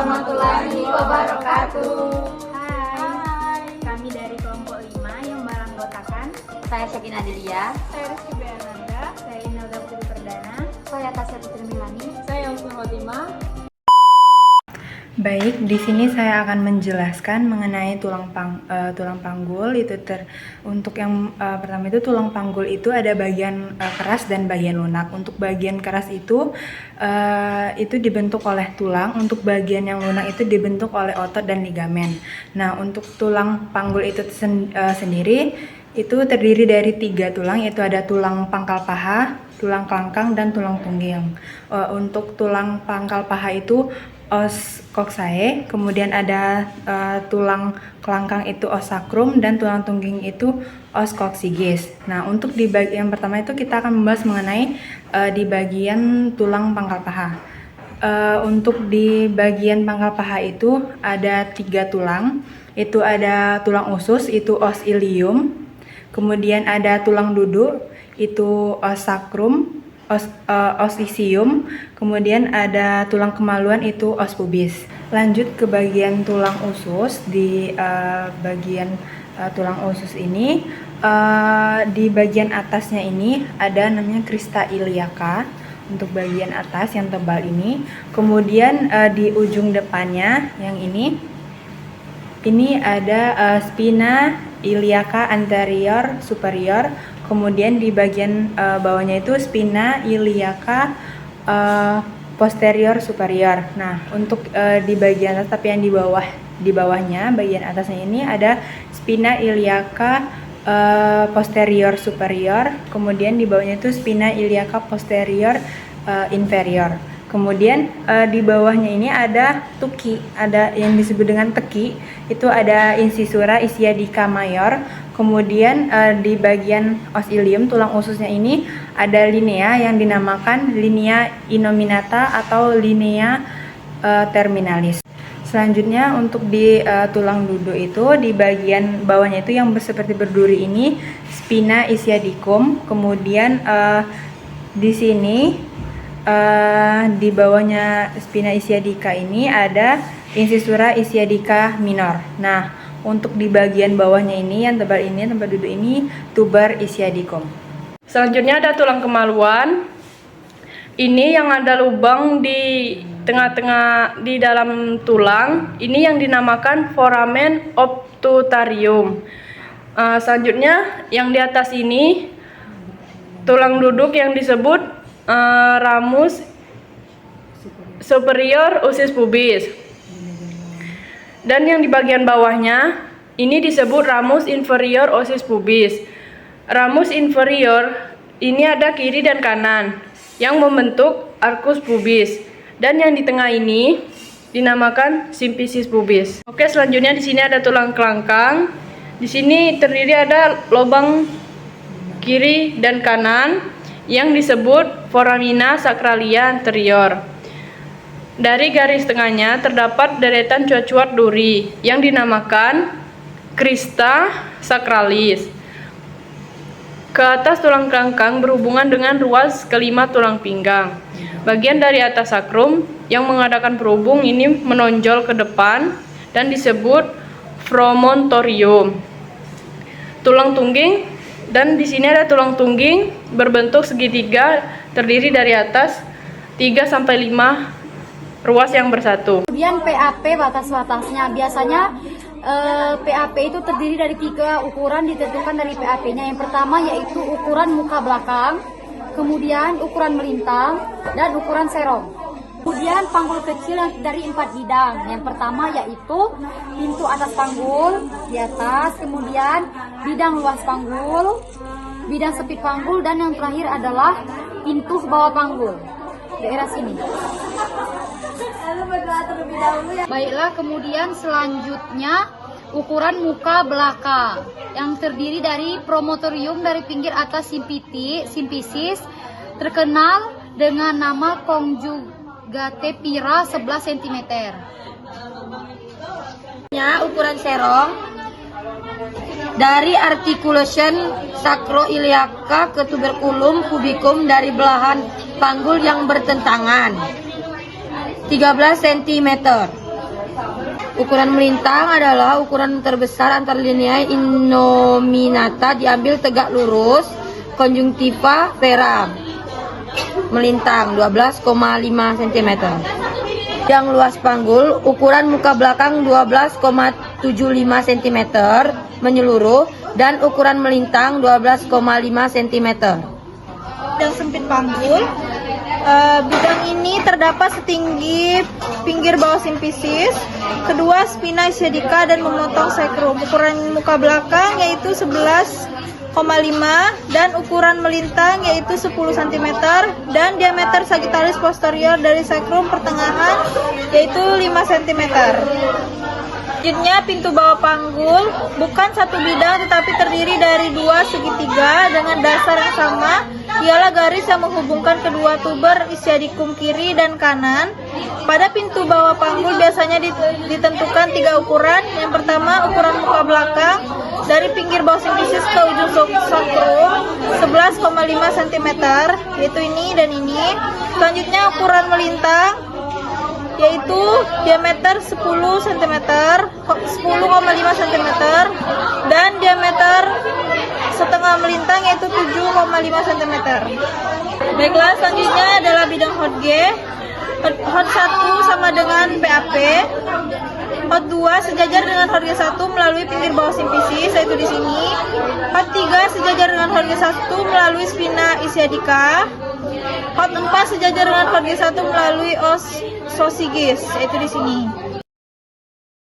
warahmatullahi wabarakatuh. Hai, kami dari kelompok 5 yang beranggotakan Saya Syakina Adelia. saya Rizky Beananda, saya Inelda Putri Perdana, Saya Tasya Putri Milani. saya Usman Khotimah. Baik, di sini saya akan menjelaskan mengenai tulang panggul. Untuk yang pertama itu tulang panggul itu ada bagian keras dan bagian lunak. Untuk bagian keras itu dibentuk oleh tulang. Untuk bagian yang lunak itu dibentuk oleh otot dan ligamen. Nah, untuk tulang panggul itu sendiri itu terdiri dari 3 tulang, yaitu ada tulang pangkal paha, tulang kelangkang, dan tulang tungging. Untuk tulang pangkal paha itu os coccyx, kemudian ada tulang kelangkang itu os sacrum, dan tulang tungging itu os coccygeus. Nah, untuk di bagian pertama itu kita akan membahas mengenai di bagian tulang pangkal paha. Untuk di bagian pangkal paha itu ada 3 tulang, itu ada tulang usus itu os ilium, kemudian ada tulang duduk itu os sacrum, os isium, kemudian ada tulang kemaluan itu os pubis. Lanjut ke bagian tulang usus. Di bagian tulang usus ini di bagian atasnya ini ada namanya crista iliaca untuk bagian atas yang tebal ini. Kemudian di ujung depannya yang ini ada spina iliaca anterior superior. Kemudian di bagian bawahnya itu spina iliaca posterior superior. Nah, untuk di bagian atas, tapi yang di bawahnya bagian atasnya ini ada spina iliaca posterior superior. Kemudian di bawahnya itu spina iliaca posterior inferior. Kemudian di bawahnya ini ada tuki, ada yang disebut dengan teki, itu ada incisura ischiadica mayor. Kemudian di bagian os ilium, tulang ususnya ini ada linea yang dinamakan linea innominata atau linea terminalis. Selanjutnya untuk di tulang duduk itu di bagian bawahnya itu yang seperti berduri ini spina ischiadicum. Kemudian di sini di bawahnya spina ischiadica ini ada incisura ischiadica minor. Nah, untuk di bagian bawahnya ini yang tebal ini, tempat duduk ini tuber ischiadicum. Selanjutnya ada tulang kemaluan. Ini yang ada lubang di tengah-tengah di dalam tulang. Ini yang dinamakan foramen obtutarium. Selanjutnya yang di atas ini tulang duduk yang disebut ramus superior osis pubis. Dan yang di bagian bawahnya ini disebut ramus inferior osis pubis. Ramus inferior ini ada kiri dan kanan yang membentuk arcus pubis. Dan yang di tengah ini dinamakan simfisis pubis. Oke, selanjutnya di sini ada tulang kelangkang. Di sini terdiri ada lubang kiri dan kanan yang disebut foramina sacralia anterior. Dari garis tengahnya terdapat deretan cuat-cuat duri yang dinamakan crista sacralis. Ke atas tulang kelangkang berhubungan dengan ruas kelima tulang pinggang. Bagian dari atas sakrum yang mengadakan perhubung ini menonjol ke depan dan disebut promontorium. Tulang tungging, dan di sini ada tulang tungging berbentuk segitiga terdiri dari atas 3 sampai 5 ruas yang bersatu. Kemudian PAP batas-batasnya biasanya PAP itu terdiri dari 3 ukuran ditentukan dari PAP-nya. Yang pertama yaitu ukuran muka belakang, kemudian ukuran melintang, dan ukuran serong. Kemudian panggul kecil dari 4 bidang. Yang pertama yaitu pintu atas panggul di atas, kemudian bidang luas panggul, bidang sempit panggul, dan yang terakhir adalah pintu bawah panggul daerah sini. Baiklah, kemudian selanjutnya ukuran muka belakang yang terdiri dari promontorium dari pinggir atas simfisis terkenal dengan nama conjugate pira 11 cm. Ukuran serong dari articulation sacroiliaca ke tuberculum pubicum dari belahan panggul yang bertentangan 13 cm. Ukuran melintang adalah ukuran terbesar antar linea innominata diambil tegak lurus, konjungtiva vera. Melintang 12,5 cm. Yang luas panggul, ukuran muka belakang 12,75 cm menyeluruh dan ukuran melintang 12,5 cm. Bidang sempit panggul. Bidang ini terdapat setinggi pinggir bawah simfisis, kedua spina ischiadica dan memotong sacrum. Ukuran muka belakang yaitu 11,5 dan ukuran melintang yaitu 10 cm dan diameter sagittalis posterior dari sacrum pertengahan yaitu 5 cm. Selanjutnya pintu bawah panggul bukan satu bidang tetapi terdiri dari dua segitiga dengan dasar yang sama, ialah garis yang menghubungkan kedua tuber ischiadicum kiri dan kanan. Pada pintu bawah panggul biasanya ditentukan 3 ukuran. Yang pertama ukuran muka belakang dari pinggir bawah simfisis ke ujung sacrum 11,5 cm yaitu ini dan ini. Selanjutnya ukuran melintang yaitu diameter 10 cm, 10,5 cm dan diameter setengah melintang yaitu 7,5 cm. Baiklah, selanjutnya adalah bidang hot G. Hot 1 sama dengan PAP. Hot 2 sejajar dengan hot G1 melalui pinggir bawah simfisis yaitu di sini. Hot 3 sejajar dengan hot G1 melalui spina ischiadica. Hot 4 sejajar dengan hot G1 melalui os sosigis yaitu di sini.